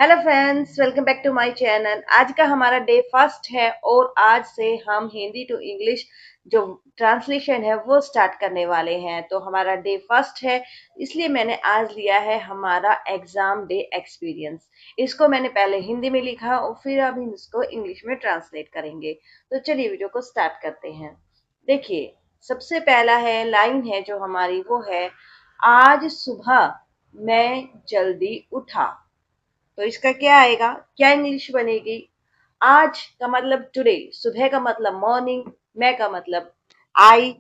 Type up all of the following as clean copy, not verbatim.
Hello friends, welcome back to my channel. आज का हमारा डे फर्स्ट है और आज से हम हिंदी टू इंग्लिश जो ट्रांसलेशन है वो स्टार्ट करने वाले हैं। तो हमारा डे फर्स्ट है, इसलिए मैंने आज लिया है हमारा एग्जाम डे एक्सपीरियंस। इसको मैंने पहले हिंदी में लिखा और फिर अब हम इसको इंग्लिश में ट्रांसलेट करेंगे। तो चलिए वीडियो को स्टार्ट करते हैं। देखिए, सबसे पहला है लाइन है जो हमारी वो है, आज सुबह मैं जल्दी उठा। तो इसका क्या आएगा, क्या इंग्लिश बनेगी? आज का मतलब टुडे, सुबह का मतलब मॉर्निंग, मैं का मतलब आई,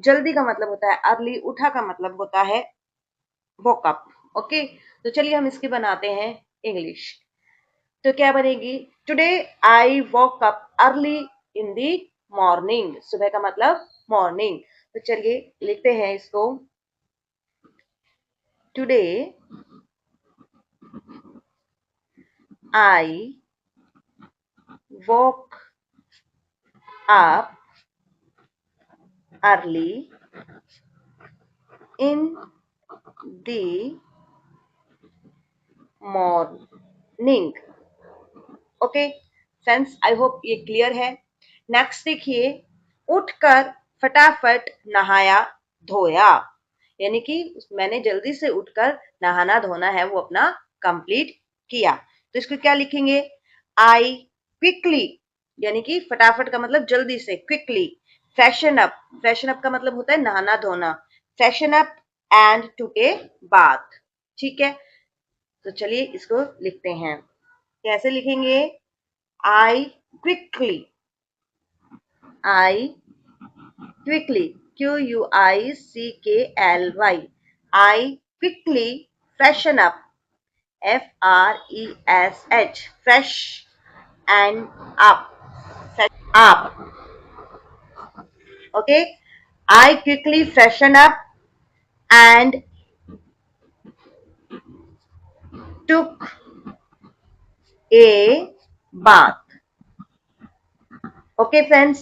जल्दी का मतलब होता है अर्ली, उठा का मतलब होता है वोक अप। ओके, तो चलिए हम इसकी बनाते हैं इंग्लिश। तो क्या बनेगी? Today I woke up early in the morning. सुबह का मतलब मॉर्निंग। तो चलिए लिखते हैं इसको। Today I woke up early in the morning। Okay friends, I hope ये क्लियर है। नेक्स्ट देखिए, उठकर फटाफट नहाया धोया, यानी कि मैंने जल्दी से उठकर नहाना धोना है वो अपना कंप्लीट किया। तो इसको क्या लिखेंगे? आई क्विकली, यानी कि फटाफट का मतलब जल्दी से, quickly. Freshen up, freshen up का मतलब होता है नहाना धोना। Freshen up and took a bath. ठीक है, तो चलिए इसको लिखते हैं। कैसे लिखेंगे? I quickly, I quickly, QUICKLY, I quickly freshen up, FRESH, fresh and up, up। Okay, I quickly freshen up and took a bath। Okay friends,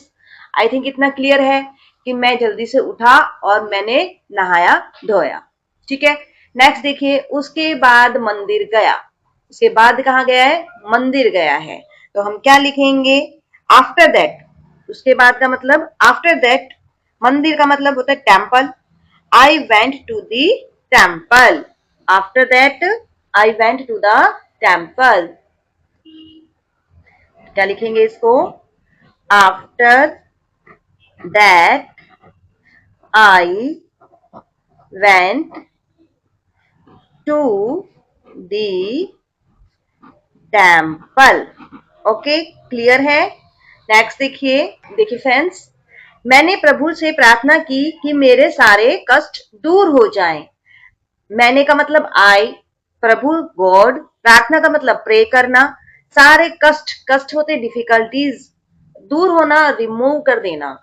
I think इतना क्लियर है कि मैं जल्दी से उठा और मैंने नहाया धोया। ठीक है, नेक्स्ट देखिए, उसके बाद मंदिर गया। उसके बाद कहाँ गया है? मंदिर गया है। तो हम क्या लिखेंगे? After that. उसके बाद का मतलब आफ्टर दैट, मंदिर का मतलब होता है temple. I went to the temple. After that I went to the temple. क्या लिखेंगे इसको? After that I went to the temple। Okay, clear है। नेक्स्ट देखिए, देखिए फ्रेंड्स, मैंने प्रभु से प्रार्थना की कि मेरे सारे कष्ट दूर हो जाएं। मैंने का मतलब आई, प्रभु गॉड, प्रार्थना का मतलब प्रे करना। सारे कष्ट, कष्ट होते डिफिकल्टीज, दूर होना, रिमूव कर देना।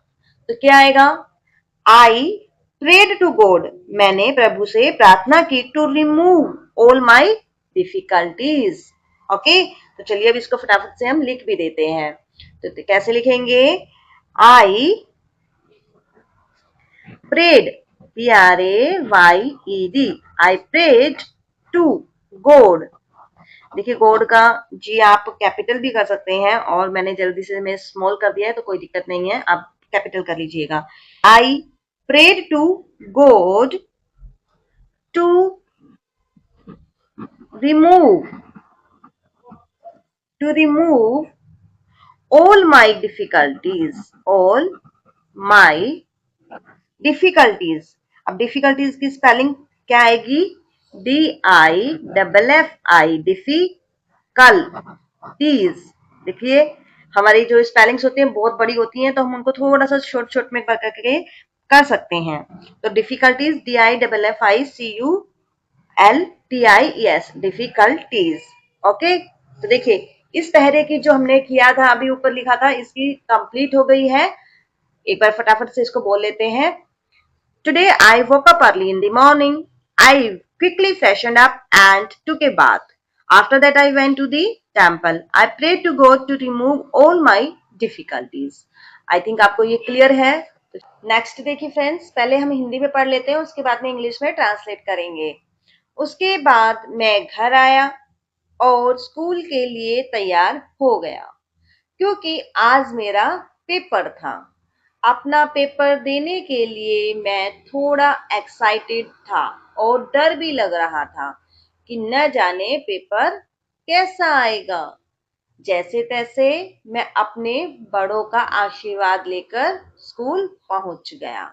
तो क्या आएगा? आई प्रेड टू गॉड, मैंने प्रभु से प्रार्थना की to remove all my difficulties. Okay, तो चलिए अब इसको फटाफट से हम लिख भी देते हैं। तो कैसे लिखेंगे? I prayed, PRAYED, I prayed to God. देखिए, गॉड का जी आप कैपिटल भी कर सकते हैं और मैंने जल्दी से मैं स्मॉल कर दिया है तो कोई दिक्कत नहीं है, आप कैपिटल कर लीजिएगा। I prayed to God to remove, to remove all my difficulties, all my difficulties। अब डिफिकल्टीज की स्पेलिंग क्या आएगी? DIFFI, difficulties. देखिए, हमारी जो स्पेलिंग्स होती हैं बहुत बड़ी होती हैं, तो हम उनको थोड़ा सा शॉर्ट शॉर्ट में करके कर सकते हैं। तो डिफिकल्टीज, DIFFICULTIES, डिफिकल्टीज। ओके, तो देखिए, इस पहरे की जो हमने किया था अभी ऊपर लिखा था, इसकी कंप्लीट हो गई है। एक बार फटाफट से इसको बोल लेते हैं। Today I woke up early in the morning. I quickly freshened up and took a bath. After that I went to the temple. I prayed to God to remove all my difficulties। I think आपको ये clear है। Next देखिए friends, पहले हम हिंदी में पढ़ लेते हैं, उसके बाद में इंग्लिश में ट्रांसलेट करेंगे। उसके बाद मैं घर आया और स्कूल के लिए तैयार हो गया क्योंकि आज मेरा पेपर था। अपना पेपर देने के लिए मैं थोड़ा एक्साइटेड था और डर भी लग रहा था कि न जाने पेपर कैसा आएगा। जैसे तैसे मैं अपने बड़ों का आशीर्वाद लेकर स्कूल पहुंच गया।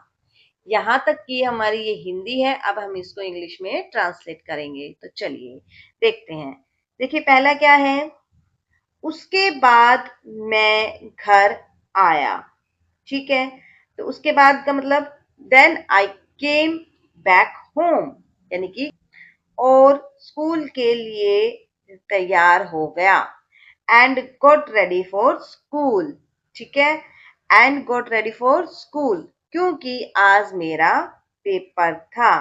यहाँ तक कि हमारी ये हिंदी है, अब हम इसको इंग्लिश में ट्रांसलेट करेंगे। तो चलिए देखते हैं। देखिए पहला क्या है, उसके बाद मैं घर आया। ठीक है, तो उसके बाद का मतलब then I came back home, यानी कि और स्कूल के लिए तैयार हो गया। And got ready for school. ठीक है, and got ready for school क्योंकि आज मेरा पेपर था।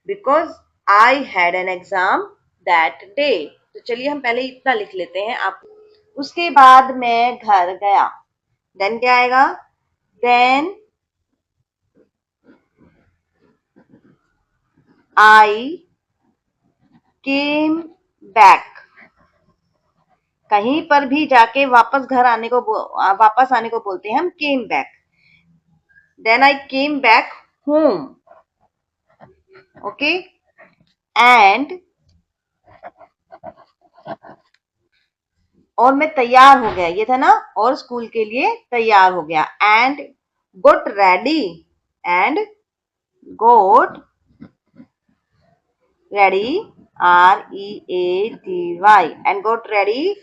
Because I had an exam that day. तो चलिए हम पहले इतना लिख लेते हैं। आप उसके बाद मैं घर गया। देन क्या आएगा, देन आई केम बैक। कहीं पर भी जाके वापस घर आने को वापस आने को बोलते हैं हम came back. Then I came back home. Okay, and और मैं तैयार हो गया, ये था ना, और स्कूल के लिए तैयार हो गया। And got ready, and got ready, READY, and got ready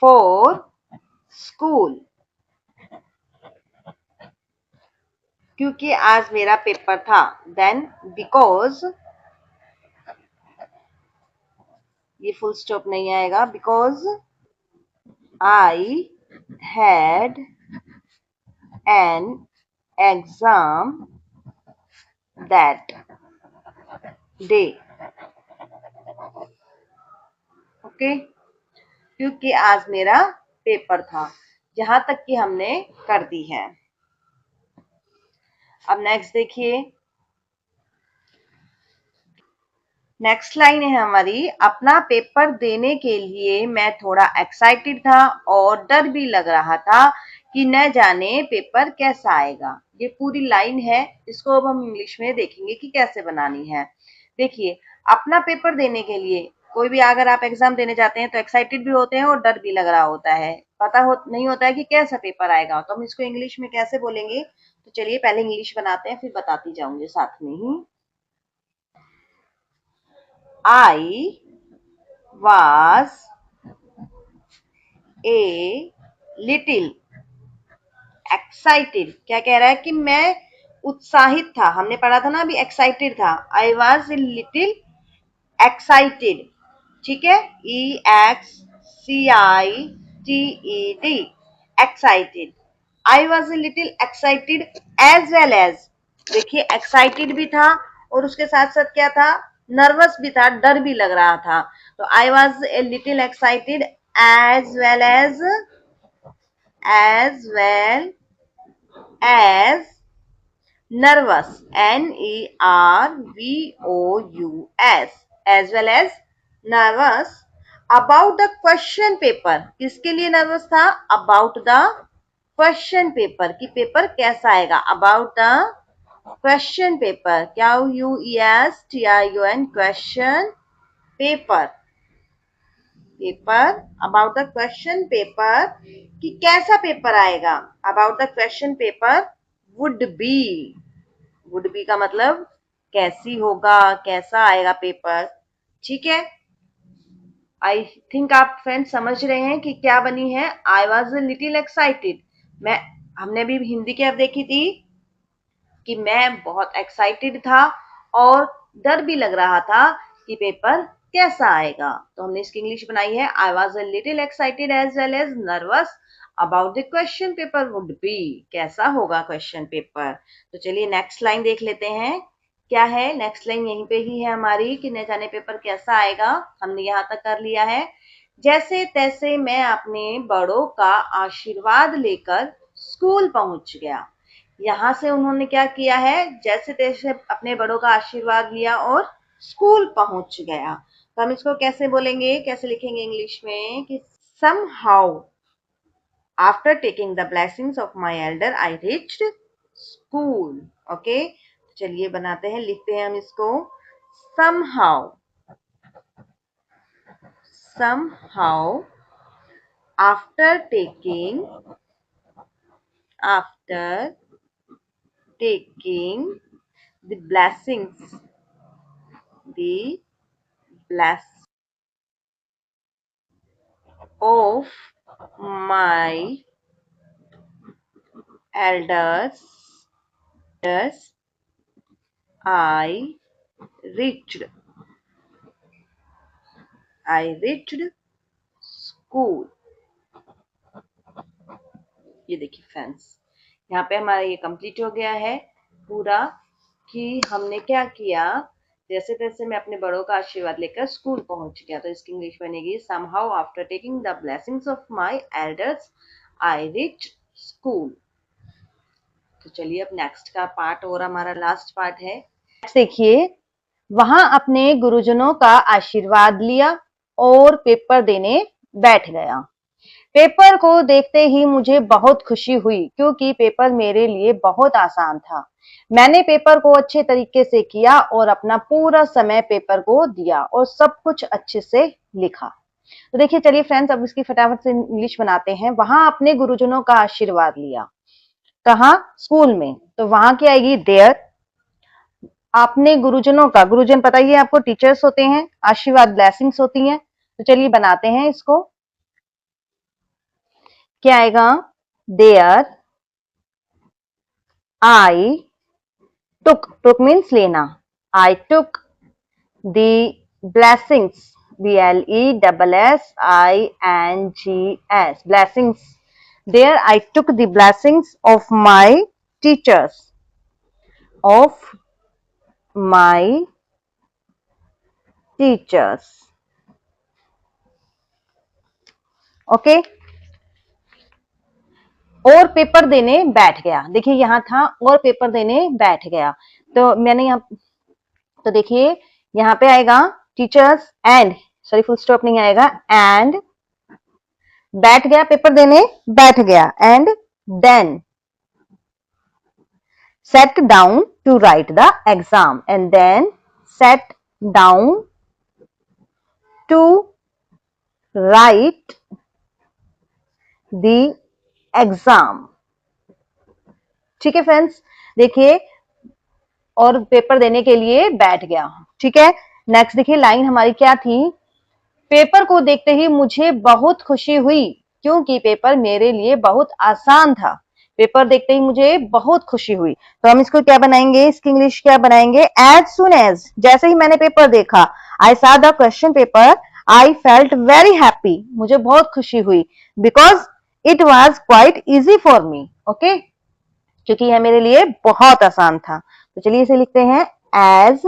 for school क्योंकि आज मेरा पेपर था। देन बिकॉज, ये फुल स्टॉप नहीं आएगा, because I had an exam that day. Okay, क्योंकि आज मेरा पेपर था। यहां तक कि हमने कर दी है। अब नेक्स्ट देखिए, नेक्स्ट लाइन है हमारी, अपना पेपर देने के लिए मैं थोड़ा एक्साइटेड था और डर भी लग रहा था कि न जाने पेपर कैसा आएगा। ये पूरी लाइन है, इसको अब हम इंग्लिश में देखेंगे कि कैसे बनानी है। देखिए, अपना पेपर देने के लिए, कोई भी अगर आप एग्जाम देने जाते हैं तो एक्साइटेड भी होते हैं और डर भी लग रहा होता है, पता हो नहीं होता है कि कैसा पेपर आएगा। तो हम इसको इंग्लिश में कैसे बोलेंगे, तो चलिए पहले इंग्लिश बनाते हैं, फिर बताती जाऊंगी साथ में ही। I was a little excited। क्या कह रहा है कि मैं उत्साहित था। हमने पढ़ा था ना अभी, एक्साइटेड था। I was a little excited। ठीक है, EXCITED, excited। I was a little excited as well as, देखिए एक्साइटेड भी था और उसके साथ साथ क्या था, नर्वस भी था, डर भी लग रहा था। तो I was a little excited as well as nervous, NERVOUS, as well as nervous about the question paper। किसके लिए नर्वस था, about the question paper, कि पेपर कैसा आएगा। about the question paper, क्या QUESTION, question paper, paper, about the question paper, कि कैसा paper आएगा। About the question paper would B, would be का मतलब कैसी होगा, कैसा आएगा पेपर। ठीक है, आई थिंक आप फ्रेंड्स समझ रहे हैं कि क्या बनी है। I was a little excited, मैं, हमने भी हिंदी की अब देखी थी कि मैं बहुत एक्साइटेड था और डर भी लग रहा था कि पेपर कैसा आएगा। तो हमने इसकी इंग्लिश बनाई है, I was a little excited as well as nervous about the question paper would be, कैसा होगा क्वेश्चन पेपर। तो चलिए नेक्स्ट लाइन देख लेते हैं, क्या है नेक्स्ट लाइन, यहीं पे ही है हमारी, कि न जाने पेपर कैसा आएगा। हमने यहाँ तक कर लिया है। जैसे तैसे मैं अपने बड़ों का आशीर्वाद लेकर स्कूल पहुंच गया। यहाँ से उन्होंने क्या किया है, जैसे तैसे अपने बड़ों का आशीर्वाद लिया और स्कूल पहुंच गया। तो हम इसको कैसे बोलेंगे, कैसे लिखेंगे इंग्लिश में कि somehow after taking the blessings of my elder I reached school. Okay, चलिए बनाते हैं, लिखते हैं हम इसको somehow, somehow after taking the blessings, the bless of my elders, I reached school. ये देखिए फ्रेंड्स, यहाँ पे हमारा ये कंप्लीट हो गया है पूरा कि हमने क्या किया, जैसे तैसे मैं अपने बड़ों का आशीर्वाद लेकर स्कूल पहुंच गया। तो इसकी इंग्लिश बनेगी somehow after taking the blessings of my elders I reached school. तो चलिए अब नेक्स्ट का पार्ट और हमारा लास्ट पार्ट है। देखिए, वहां अपने गुरुजनों का आशीर्वाद लिया और पेपर देने बैठ गया। पेपर को देखते ही मुझे बहुत खुशी हुई क्योंकि पेपर मेरे लिए बहुत आसान था। मैंने पेपर को अच्छे तरीके से किया और अपना पूरा समय पेपर को दिया और सब कुछ अच्छे से लिखा। तो देखिए, चलिए फ्रेंड्स, अब इसकी फटाफट से इंग्लिश बनाते हैं। वहां अपने गुरुजनों का आशीर्वाद लिया, कहा स्कूल में, तो वहां की आएगी देयर। अपने गुरुजनों का, गुरुजन पता ही है आपको, टीचर्स होते हैं, आशीर्वाद ब्लेसिंग्स होती हैं। तो चलिए बनाते हैं इसको, क्या आएगा, देयर आई टुक मीन्स लेना, I took the blessings, BLESSINGS, blessings. There I took the blessings of my teachers, okay. और पेपर देने बैठ गया, देखिए यहां था और पेपर देने बैठ गया, तो मैंने यहाँ, तो देखिए यहाँ पे आएगा teachers and, sorry full stop नहीं आएगा, एंड बैठ गया, पेपर देने बैठ गया, and then sat down to write the exam, and then sat down to write the exam. ठीक है फ्रेंड्स, देखिए, और पेपर देने के लिए बैठ गया। ठीक है, नेक्स्ट देखिए लाइन हमारी क्या थी, पेपर को देखते ही मुझे बहुत खुशी हुई क्योंकि पेपर मेरे लिए बहुत आसान था। पेपर देखते ही मुझे बहुत खुशी हुई, तो हम इसको क्या बनाएंगे, इसकी इंग्लिश क्या बनाएंगे, एज सुन एज, जैसे ही मैंने पेपर देखा, आई सा the question paper, I felt very happy, मुझे बहुत खुशी हुई, because it was quite easy for me, okay, क्योंकि यह मेरे लिए बहुत आसान था। तो चलिए इसे लिखते हैं, as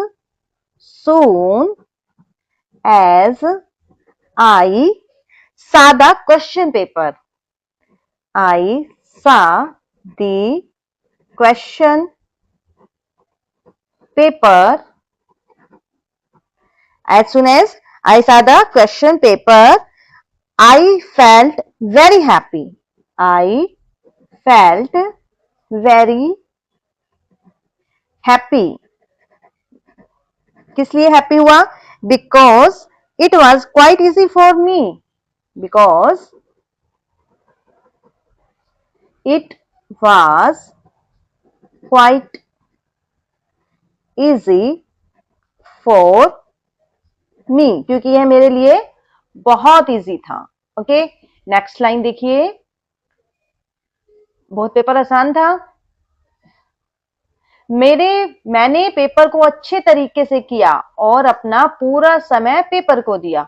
soon as I saw the question paper. I saw the question paper. As soon as I saw the question paper, I felt very happy. I felt very happy. किस लिए हैप्पी हुआ, because it was quite easy for me, because it was quite easy for me, क्योंकि यह मेरे लिए बहुत easy था। Okay, next line देखिए, बहुत पेपर आसान था, मैंने पेपर को अच्छे तरीके से किया और अपना पूरा समय पेपर को दिया।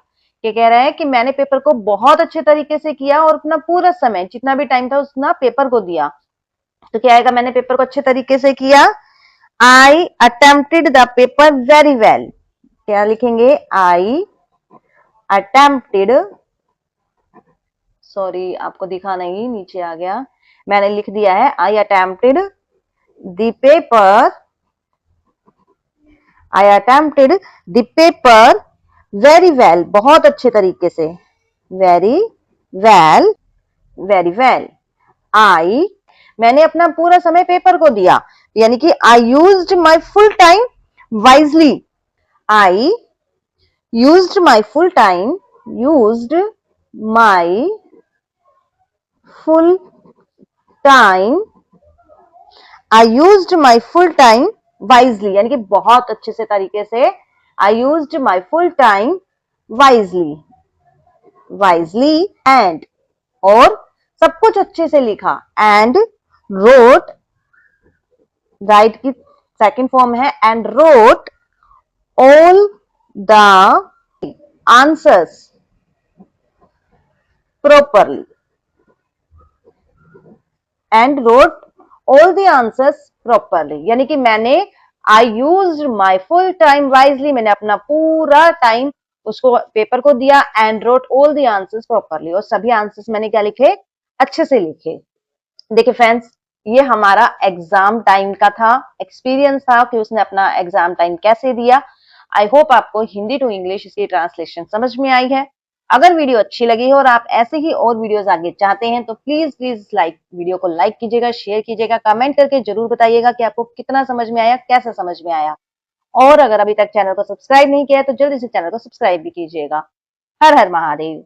क्या कह रहा है कि मैंने पेपर को बहुत अच्छे तरीके से किया और अपना पूरा समय, जितना भी टाइम था, उतना पेपर को दिया। तो क्या आएगा, मैंने पेपर को अच्छे तरीके से किया, आई attempted the paper very well. क्या लिखेंगे, आई अटेम्प्टेड, सॉरी आपको दिखा नहीं, नीचे आ गया, मैंने लिख दिया है, आई attempted the paper, I attempted the paper very well, बहुत अच्छे तरीके से, वेरी वेल, वेरी वेल। आई, मैंने अपना पूरा समय पेपर को दिया, यानी कि I used my full time wisely. I used my full time, used my full time, I used my full time wisely, यानी कि बहुत अच्छे से तरीके से, I used my full time wisely, wisely and, और सब कुछ अच्छे से लिखा, एंड रोट, राइट की सेकंड फॉर्म है, and wrote all the answers properly, and wrote all the answers properly, यानी कि मैंने I used my full time wisely, मैंने अपना पूरा टाइम उसको पेपर को दिया, and wrote all the answers properly, और सभी आंसर्स मैंने क्या लिखे, अच्छे से लिखे। देखिए फ्रेंड्स, ये हमारा एग्जाम टाइम का था, एक्सपीरियंस था कि उसने अपना एग्जाम टाइम कैसे दिया। आई होप आपको हिंदी टू इंग्लिश इसकी ट्रांसलेशन समझ में आई है। अगर वीडियो अच्छी लगी हो और आप ऐसे ही और वीडियोस आगे चाहते हैं तो प्लीज प्लीज वीडियो को लाइक कीजिएगा, शेयर कीजिएगा, कमेंट करके जरूर बताइएगा कि आपको कितना समझ में आया, कैसा समझ में आया। और अगर अभी तक चैनल को सब्सक्राइब नहीं किया है तो जल्दी से चैनल को सब्सक्राइब भी कीजिएगा। हर हर महादेव।